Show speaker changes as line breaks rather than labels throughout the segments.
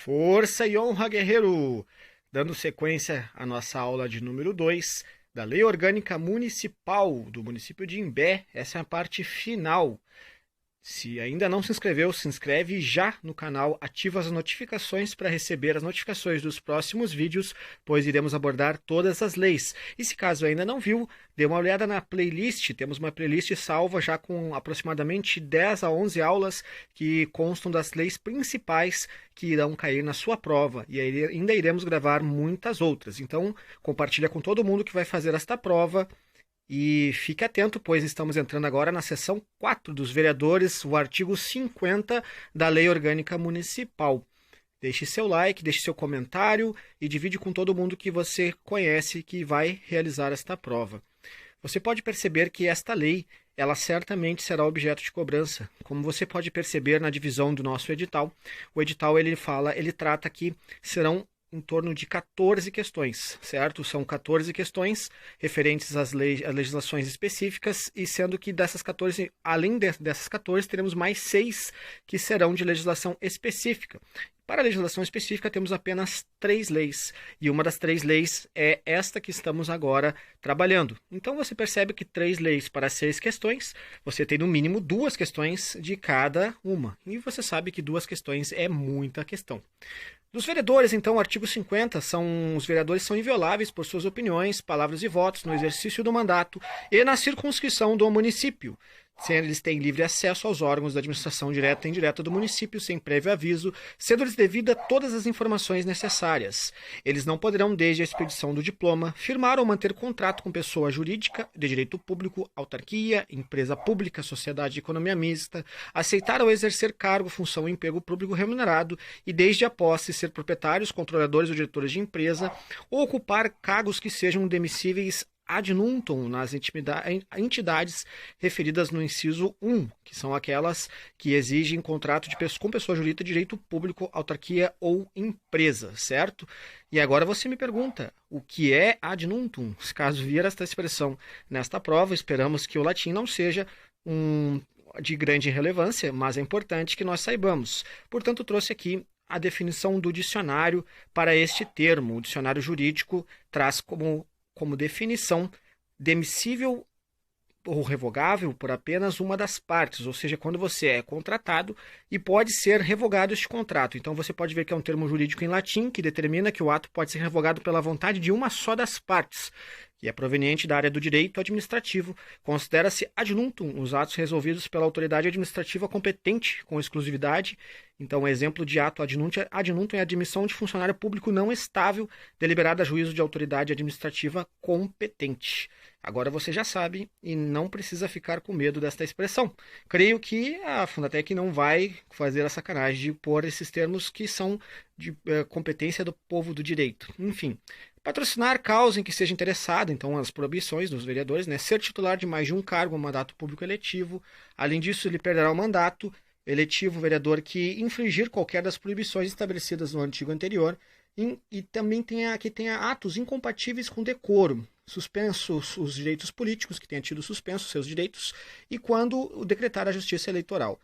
Força e honra, guerreiro! Dando sequência à nossa aula de número 2 da Lei Orgânica Municipal do município de Imbé. Essa é a parte final. Se ainda não se inscreveu, se inscreve já no canal, ativa as notificações para receber as notificações dos próximos vídeos, pois iremos abordar todas as leis. E se caso ainda não viu, dê uma olhada na playlist. Temos uma playlist salva já com aproximadamente 10 a 11 aulas que constam das leis principais que irão cair na sua prova. E ainda iremos gravar muitas outras. Então, compartilha com todo mundo que vai fazer esta prova. E fique atento, pois estamos entrando agora na seção 4 dos vereadores, o artigo 50 da Lei Orgânica Municipal. Deixe seu like, deixe seu comentário e divide com todo mundo que você conhece que vai realizar esta prova. Você pode perceber que esta lei, ela certamente será objeto de cobrança. Como você pode perceber na divisão do nosso edital, o edital ele trata que serão em torno de 14 questões, certo? São 14 questões referentes às legislações específicas, e sendo que dessas 14, além dessas 14, teremos mais 6 que serão de legislação específica. Para a legislação específica, temos apenas 3 leis, e uma das 3 leis é esta que estamos agora trabalhando. Então, você percebe que 3 leis para 6 questões, você tem no mínimo 2 questões de cada uma, e você sabe que 2 questões é muita questão. Dos vereadores, então, o artigo 50, os vereadores são invioláveis por suas opiniões, palavras e votos no exercício do mandato e na circunscrição do município. Eles têm livre acesso aos órgãos da administração direta e indireta do município, sem prévio aviso, sendo-lhes devida todas as informações necessárias. Eles não poderão, desde a expedição do diploma, firmar ou manter contrato com pessoa jurídica, de direito público, autarquia, empresa pública, sociedade de economia mista, aceitar ou exercer cargo, função ou emprego público remunerado e, desde a posse, ser proprietários, controladores ou diretores de empresa, ou ocupar cargos que sejam demissíveis ad nutum nas entidades referidas no inciso 1, que são aquelas que exigem contrato com pessoa jurídica de direito público, autarquia ou empresa, certo? E agora você me pergunta, o que é ad nutum? Caso vier esta expressão nesta prova, esperamos que o latim não seja de grande relevância, mas é importante que nós saibamos. Portanto, trouxe aqui a definição do dicionário para este termo. O dicionário jurídico traz como definição demissível ou revogável por apenas uma das partes, ou seja, quando você é contratado e pode ser revogado este contrato. Então você pode ver que é um termo jurídico em latim que determina que o ato pode ser revogado pela vontade de uma só das partes, que é proveniente da área do direito administrativo. Considera-se ad nutum os atos resolvidos pela autoridade administrativa competente com exclusividade. Então, exemplo de ato ad nutum é a admissão de funcionário público não estável, deliberada a juízo de autoridade administrativa competente. Agora você já sabe e não precisa ficar com medo desta expressão. Creio que a Fundatec não vai fazer a sacanagem de pôr esses termos que são de competência do povo do direito. Enfim, patrocinar causa em que seja interessado, então as proibições dos vereadores, ser titular de mais de um cargo, um mandato público eletivo. Além disso, ele perderá o mandato eletivo, o vereador que infringir qualquer das proibições estabelecidas no artigo anterior, e também tenha atos incompatíveis com decoro, suspensos os direitos políticos, que tenha tido suspensos seus direitos, e quando decretar a justiça eleitoral.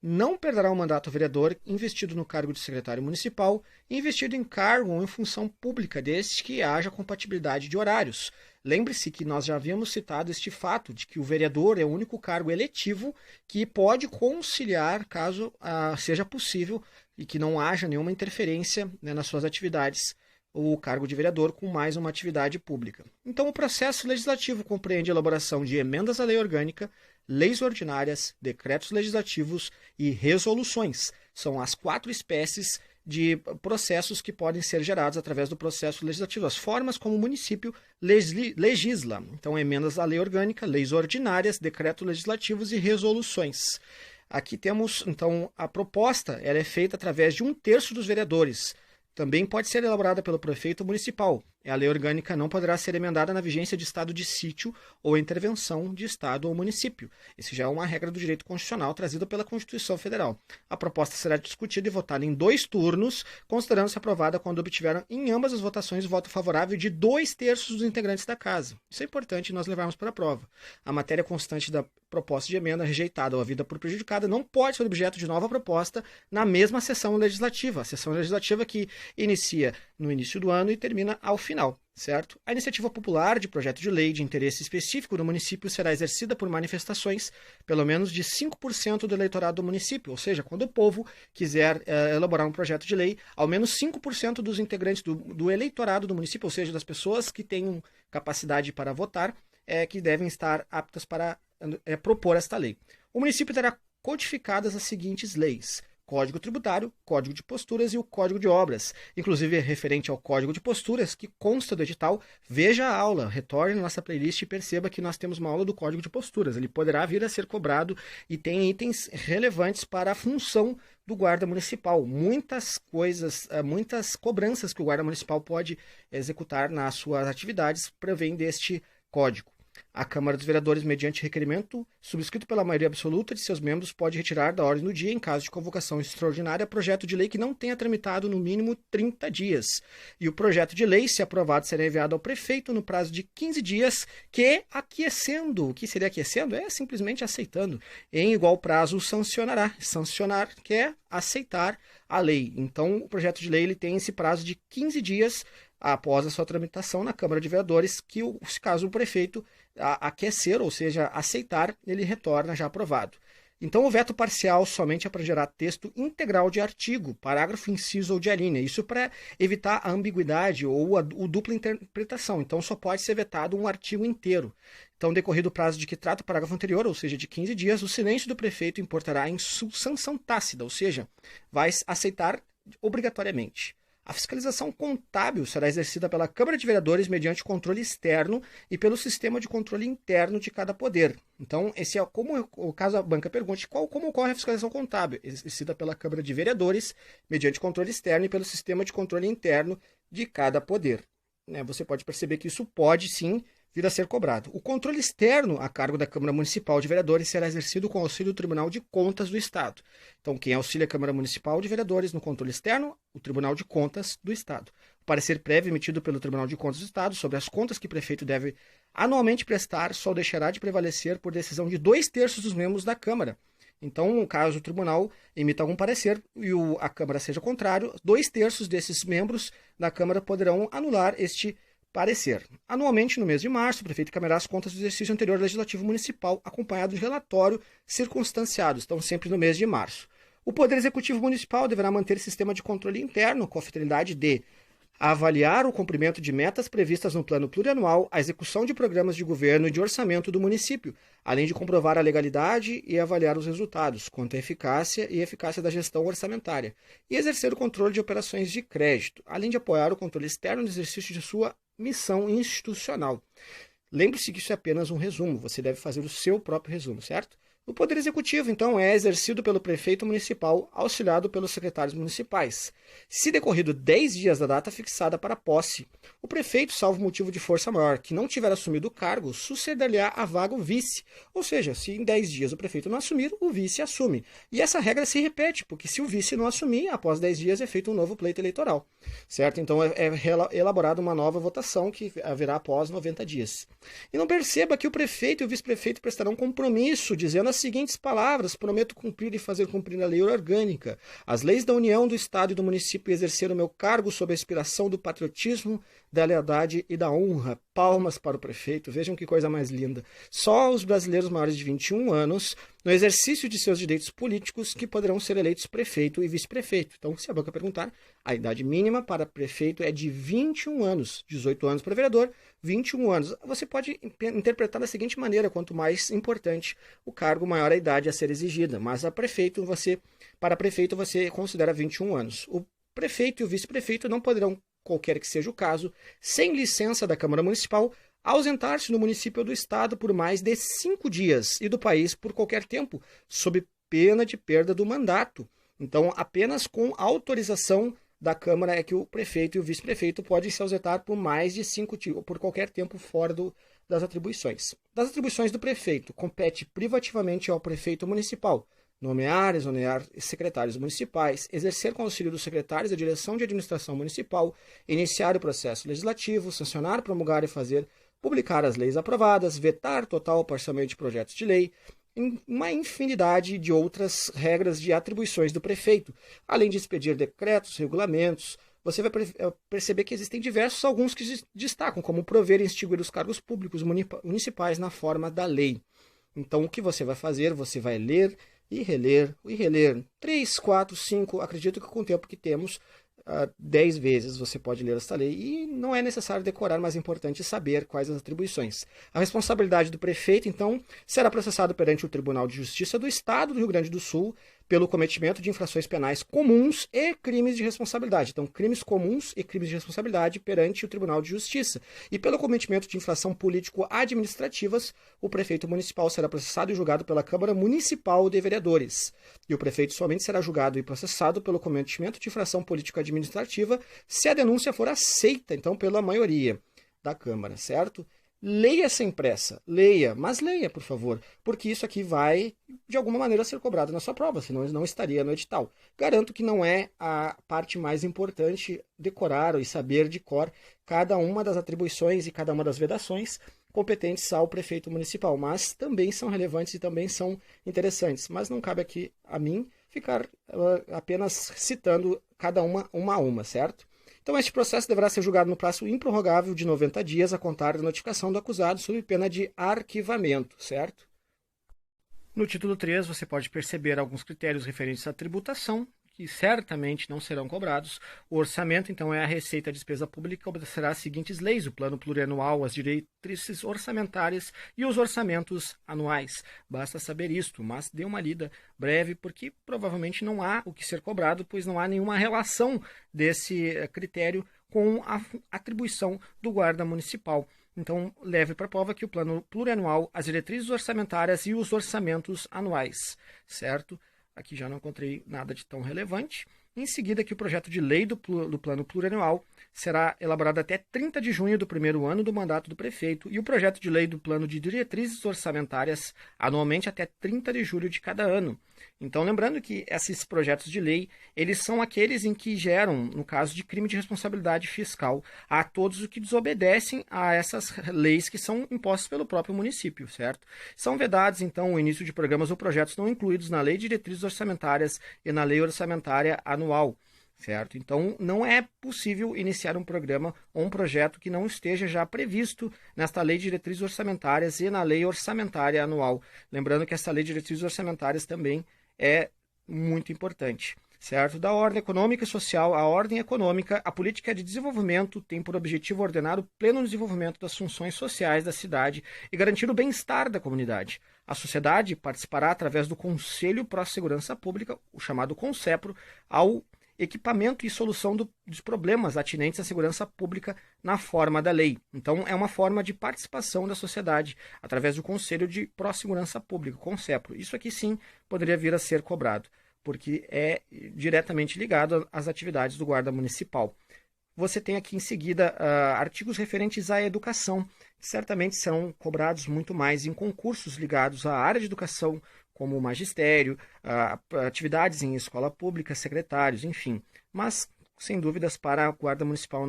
Não perderá o mandato o vereador investido no cargo de secretário municipal e investido em cargo ou em função pública, desde que haja compatibilidade de horários. Lembre-se que nós já havíamos citado este fato de que o vereador é o único cargo eletivo que pode conciliar, caso seja possível, e que não haja nenhuma interferência nas suas atividades, o cargo de vereador com mais uma atividade pública. Então, o processo legislativo compreende a elaboração de emendas à lei orgânica, leis ordinárias, decretos legislativos e resoluções. São as 4 espécies de processos que podem ser gerados através do processo legislativo, as formas como o município legisla. Então, emendas à lei orgânica, leis ordinárias, decretos legislativos e resoluções. Aqui temos, então, a proposta, ela é feita através de 1/3 dos vereadores. Também pode ser elaborada pelo prefeito municipal, A lei orgânica não poderá ser emendada na vigência de estado de sítio ou intervenção de estado ou município. Isso já é uma regra do direito constitucional trazida pela Constituição Federal. A proposta será discutida e votada em 2 turnos, considerando-se aprovada quando obtiveram em ambas as votações voto favorável de 2/3 dos integrantes da Casa. Isso é importante nós levarmos para a prova. A matéria constante da proposta de emenda rejeitada ou havida por prejudicada não pode ser objeto de nova proposta na mesma sessão legislativa. A sessão legislativa que inicia no início do ano e termina ao final, certo? A iniciativa popular de projeto de lei de interesse específico do município será exercida por manifestações pelo menos de 5% do eleitorado do município, ou seja, quando o povo quiser elaborar um projeto de lei, ao menos 5% dos integrantes do eleitorado do município, ou seja, das pessoas que tenham capacidade para votar, que devem estar aptas para propor esta lei. O município terá codificadas as seguintes leis: Código Tributário, Código de Posturas e o Código de Obras. Inclusive, referente ao Código de Posturas, que consta do edital, veja a aula, retorne na nossa playlist e perceba que nós temos uma aula do Código de Posturas. Ele poderá vir a ser cobrado e tem itens relevantes para a função do guarda municipal. Muitas coisas, muitas cobranças que o guarda municipal pode executar nas suas atividades provém deste código. A Câmara dos Vereadores, mediante requerimento subscrito pela maioria absoluta de seus membros, pode retirar da ordem do dia, em caso de convocação extraordinária, projeto de lei que não tenha tramitado no mínimo 30 dias. E o projeto de lei, se aprovado, será enviado ao prefeito no prazo de 15 dias, que aquecendo. O que seria aquecendo? É simplesmente aceitando. Em igual prazo, sancionará. Sancionar quer aceitar a lei. Então, o projeto de lei ele tem esse prazo de 15 dias após a sua tramitação na Câmara de Vereadores, que, caso o prefeito aquecer, ou seja, aceitar, ele retorna já aprovado. Então, o veto parcial somente abrangerá texto integral de artigo, parágrafo, inciso ou de alínea. Isso para evitar a ambiguidade ou o dupla interpretação. Então, só pode ser vetado um artigo inteiro. Então, decorrido o prazo de que trata o parágrafo anterior, ou seja, de 15 dias, o silêncio do prefeito importará em sanção tácita, ou seja, vai aceitar obrigatoriamente. A fiscalização contábil será exercida pela Câmara de Vereadores mediante controle externo e pelo sistema de controle interno de cada poder. Então, esse é como o caso a banca pergunte como ocorre a fiscalização contábil, exercida pela Câmara de Vereadores mediante controle externo e pelo sistema de controle interno de cada poder. Você pode perceber que isso pode sim vir a ser cobrado. O controle externo a cargo da Câmara Municipal de Vereadores será exercido com auxílio do Tribunal de Contas do Estado. Então, quem auxilia a Câmara Municipal de Vereadores no controle externo? O Tribunal de Contas do Estado. O parecer prévio emitido pelo Tribunal de Contas do Estado sobre as contas que o prefeito deve anualmente prestar só deixará de prevalecer por decisão de 2/3 dos membros da Câmara. Então, caso o tribunal emita algum parecer e a Câmara seja contrário, 2/3 desses membros da Câmara poderão anular este parecer. Anualmente, no mês de março, o prefeito encaminhará as contas do exercício anterior legislativo municipal, acompanhado de relatório circunstanciado, estão sempre no mês de março. O Poder Executivo Municipal deverá manter sistema de controle interno com a finalidade de avaliar o cumprimento de metas previstas no plano plurianual, a execução de programas de governo e de orçamento do município, além de comprovar a legalidade e avaliar os resultados, quanto à eficácia e eficácia da gestão orçamentária, e exercer o controle de operações de crédito, além de apoiar o controle externo no exercício de sua missão institucional. Lembre-se que isso é apenas um resumo, você deve fazer o seu próprio resumo, certo? O Poder Executivo, então, é exercido pelo prefeito municipal, auxiliado pelos secretários municipais. Se decorrido 10 dias da data fixada para a posse, o prefeito, salvo motivo de força maior, que não tiver assumido o cargo, suceder-lhe-á a vaga o vice. Ou seja, se em 10 dias o prefeito não assumir, o vice assume. E essa regra se repete, porque se o vice não assumir, após 10 dias é feito um novo pleito eleitoral. Certo? Então é elaborada uma nova votação que haverá após 90 dias. E não perceba que o prefeito e o vice-prefeito prestarão compromisso, dizendo as seguintes palavras: prometo cumprir e fazer cumprir a lei orgânica, as leis da União, do Estado e do município, e exercer o meu cargo sob a inspiração do patriotismo, da lealdade e da honra. Palmas para o prefeito, vejam que coisa mais linda. Só os brasileiros maiores de 21 anos, no exercício de seus direitos políticos, que poderão ser eleitos prefeito e vice-prefeito. Então, se a banca perguntar, a idade mínima para prefeito é de 21 anos, 18 anos para vereador, 21 anos. Você pode interpretar da seguinte maneira: quanto mais importante o cargo, maior a idade a ser exigida. Mas para prefeito você considera 21 anos. O prefeito e o vice-prefeito não poderão, qualquer que seja o caso, sem licença da Câmara Municipal, ausentar-se no município ou do Estado por mais de 5 dias e do país por qualquer tempo, sob pena de perda do mandato. Então, apenas com autorização da Câmara é que o prefeito e o vice-prefeito podem se ausentar por mais de 5 dias, por qualquer tempo fora das atribuições. Das atribuições do prefeito, compete privativamente ao prefeito municipal nomear, exonerar secretários municipais, exercer com auxílio dos secretários a direção de administração municipal, iniciar o processo legislativo, sancionar, promulgar e fazer publicar as leis aprovadas, vetar total ou parcialmente projetos de lei, uma infinidade de outras regras de atribuições do prefeito, além de expedir decretos, regulamentos. Você vai perceber que existem diversos, alguns que se destacam, como prover e extinguir os cargos públicos municipais na forma da lei. Então, o que você vai fazer? Você vai ler e reler 3, 4, 5, acredito que com o tempo que temos, 10 vezes você pode ler esta lei e não é necessário decorar, mas é importante saber quais as atribuições. A responsabilidade do prefeito, então, será processado perante o Tribunal de Justiça do Estado do Rio Grande do Sul pelo cometimento de infrações penais comuns e crimes de responsabilidade. Então, crimes comuns e crimes de responsabilidade perante o Tribunal de Justiça. E pelo cometimento de infração político-administrativas, o prefeito municipal será processado e julgado pela Câmara Municipal de Vereadores. E o prefeito somente será julgado e processado pelo cometimento de infração político-administrativa se a denúncia for aceita, então, pela maioria da Câmara, certo? Leia sem pressa, leia, mas leia, por favor, porque isso aqui vai, de alguma maneira, ser cobrado na sua prova, senão não estaria no edital. Garanto que não é a parte mais importante decorar e saber de cor cada uma das atribuições e cada uma das vedações competentes ao prefeito municipal, mas também são relevantes e também são interessantes. Mas não cabe aqui a mim ficar apenas citando cada uma a uma, certo? Então, este processo deverá ser julgado no prazo improrrogável de 90 dias a contar da notificação do acusado sob pena de arquivamento, certo? No título 3, você pode perceber alguns critérios referentes à tributação, que certamente não serão cobrados. O orçamento, então, é a receita e despesa pública, obedecerá às seguintes leis: o plano plurianual, as diretrizes orçamentárias e os orçamentos anuais. Basta saber isto, mas dê uma lida breve, porque provavelmente não há o que ser cobrado, pois não há nenhuma relação desse critério com a atribuição do guarda municipal. Então, leve para a prova que o plano plurianual, as diretrizes orçamentárias e os orçamentos anuais, certo? Aqui já não encontrei nada de tão relevante. Em seguida, que o projeto de lei do plano plurianual será elaborado até 30 de junho do primeiro ano do mandato do prefeito e o projeto de lei do plano de diretrizes orçamentárias anualmente até 30 de julho de cada ano. Então, lembrando que esses projetos de lei, eles são aqueles em que geram, no caso de crime de responsabilidade fiscal, a todos os que desobedecem a essas leis que são impostas pelo próprio município, certo? São vedados, então, o início de programas ou projetos não incluídos na lei de diretrizes orçamentárias e na lei orçamentária anual, certo? Então, não é possível iniciar um programa ou um projeto que não esteja já previsto nesta lei de diretrizes orçamentárias e na lei orçamentária anual. Lembrando que essa lei de diretrizes orçamentárias também é muito importante, certo? Da ordem econômica e social, a ordem econômica, a política de desenvolvimento tem por objetivo ordenar o pleno desenvolvimento das funções sociais da cidade e garantir o bem-estar da comunidade. A sociedade participará através do Conselho Pró Segurança Pública, o chamado CONSEPRO, ao equipamento e solução dos problemas atinentes à segurança pública na forma da lei. Então, é uma forma de participação da sociedade através do Conselho de Pró-Segurança Pública, CONSEPRO. Isso aqui sim poderia vir a ser cobrado, porque é diretamente ligado às atividades do guarda municipal. Você tem aqui em seguida artigos referentes à educação, que certamente serão cobrados muito mais em concursos ligados à área de educação, como o magistério, atividades em escola pública, secretários, enfim. Mas, sem dúvidas, para a Guarda Municipal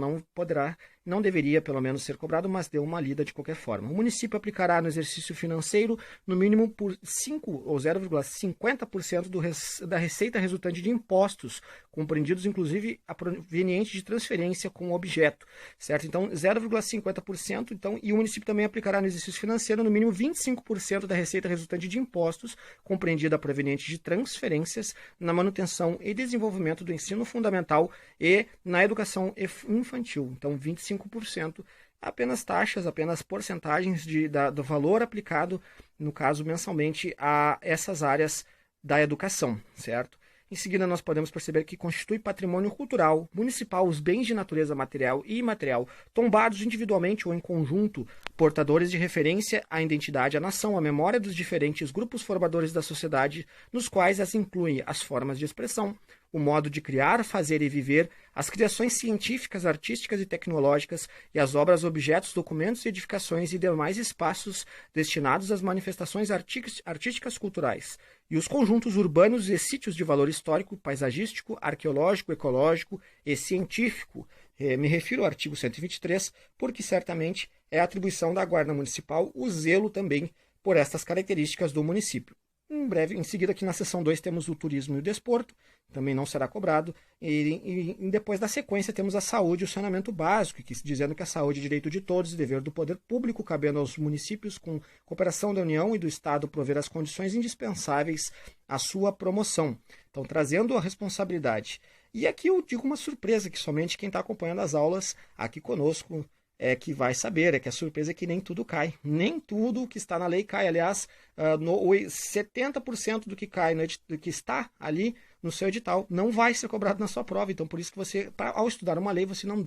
não deveria, pelo menos, ser cobrado, mas deu uma lida de qualquer forma. O município aplicará no exercício financeiro, no mínimo por 5 ou 0,50% da receita resultante de impostos, compreendidos, inclusive, a proveniente de transferência com objeto, certo? Então, 0,50%, então, e o município também aplicará no exercício financeiro, no mínimo 25% da receita resultante de impostos, compreendida a proveniente de transferências, na manutenção e desenvolvimento do ensino fundamental e na educação infantil. Então, 25%, apenas taxas, apenas porcentagens do valor aplicado, no caso, mensalmente, a essas áreas da educação, certo? Em seguida, nós podemos perceber que constitui patrimônio cultural municipal os bens de natureza material e imaterial, tombados individualmente ou em conjunto, portadores de referência à identidade, à nação, à memória dos diferentes grupos formadores da sociedade, nos quais as incluem as formas de expressão, o modo de criar, fazer e viver, as criações científicas, artísticas e tecnológicas e as obras, objetos, documentos, edificações e demais espaços destinados às manifestações artísticas culturais, e os conjuntos urbanos e sítios de valor histórico, paisagístico, arqueológico, ecológico e científico. Me refiro ao artigo 123, porque certamente é atribuição da Guarda Municipal o zelo também por estas características do município. Em seguida, aqui na seção 2, temos o turismo e o desporto, também não será cobrado. E depois da sequência, temos a saúde e o saneamento básico, dizendo que a saúde é direito de todos e dever do poder público, cabendo aos municípios, com cooperação da União e do Estado, prover as condições indispensáveis à sua promoção. Então, trazendo a responsabilidade. E aqui eu digo uma surpresa, que somente quem está acompanhando as aulas aqui conosco é que vai saber, é que a surpresa é que nem tudo cai. Nem tudo que está na lei cai. Aliás, 70% do que cai, do que está ali no seu edital, não vai ser cobrado na sua prova. Então, por isso que você, ao estudar uma lei, você não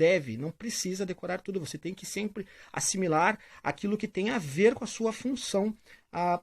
precisa decorar tudo. Você tem que sempre assimilar aquilo que tem a ver com a sua função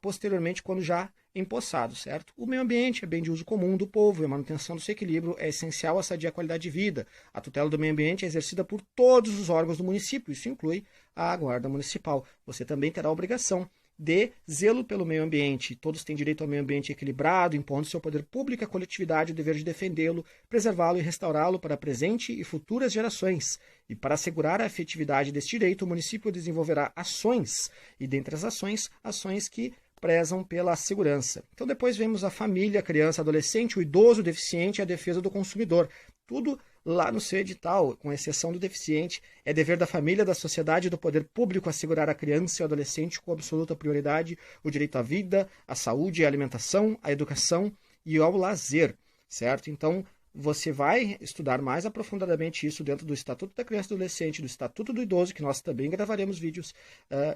posteriormente, quando já empossado, certo? O meio ambiente é bem de uso comum do povo e a manutenção do seu equilíbrio é essencial à sadia qualidade de vida. A tutela do meio ambiente é exercida por todos os órgãos do município, isso inclui a Guarda Municipal. Você também terá a obrigação de zelo pelo meio ambiente. Todos têm direito ao meio ambiente equilibrado, impondo seu poder público à coletividade o dever de defendê-lo, preservá-lo e restaurá-lo para presente e futuras gerações. E para assegurar a efetividade deste direito, o município desenvolverá ações, e dentre as ações que prezam pela segurança. Então depois vemos a família, a criança, adolescente, o idoso, o deficiente e a defesa do consumidor. Tudo lá no seu edital, com exceção do deficiente, é dever da família, da sociedade e do poder público assegurar à criança e ao adolescente com absoluta prioridade o direito à vida, à saúde, à alimentação, à educação e ao lazer, certo? Então, você vai estudar mais aprofundadamente isso dentro do Estatuto da Criança e do Adolescente, do Estatuto do Idoso, que nós também gravaremos vídeos,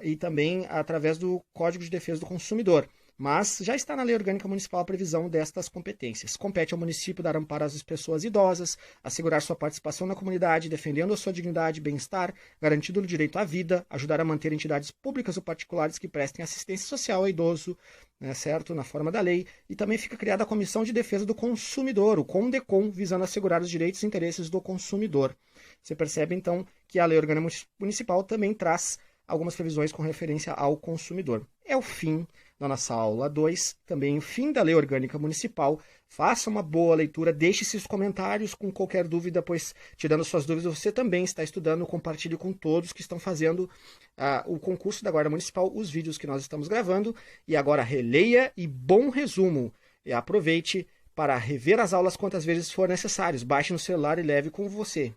e também através do Código de Defesa do Consumidor. Mas já está na Lei Orgânica Municipal a previsão destas competências. Compete ao município dar amparo às pessoas idosas, assegurar sua participação na comunidade, defendendo a sua dignidade e bem-estar, garantindo o direito à vida, ajudar a manter entidades públicas ou particulares que prestem assistência social ao idoso, certo? Na forma da lei. E também fica criada a Comissão de Defesa do Consumidor, o CONDECOM, visando assegurar os direitos e interesses do consumidor. Você percebe, então, que a Lei Orgânica Municipal também traz algumas previsões com referência ao consumidor. É o fim da nossa aula 2, também o fim da Lei Orgânica Municipal. Faça uma boa leitura, deixe seus comentários com qualquer dúvida, pois, tirando suas dúvidas, você também está estudando. Compartilhe com todos que estão fazendo o concurso da Guarda Municipal, os vídeos que nós estamos gravando. E agora releia e bom resumo. E aproveite para rever as aulas quantas vezes for necessário. Baixe no celular e leve com você.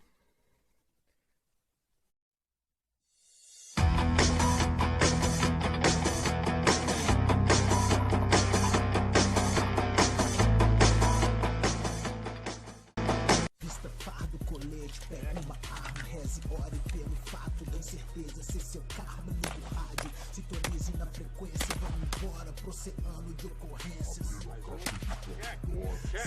Pega uma arma, reze, ore pelo fato, dê certeza, ser seu karma, liga o rádio, sintonize na frequência, vamos embora pro oceano de ocorrências.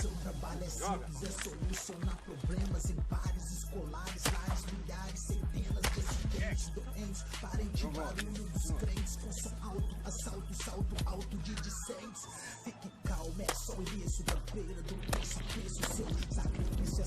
Seu trabalho é simples, é solucionar problemas em pares escolares, lares, milhares, centenas de assistentes, doentes, parente, barulho dos crentes, com som alto, assalto, salto alto de discentes. Fique calmo, é só isso, da beira do precipício, seu sacrifício é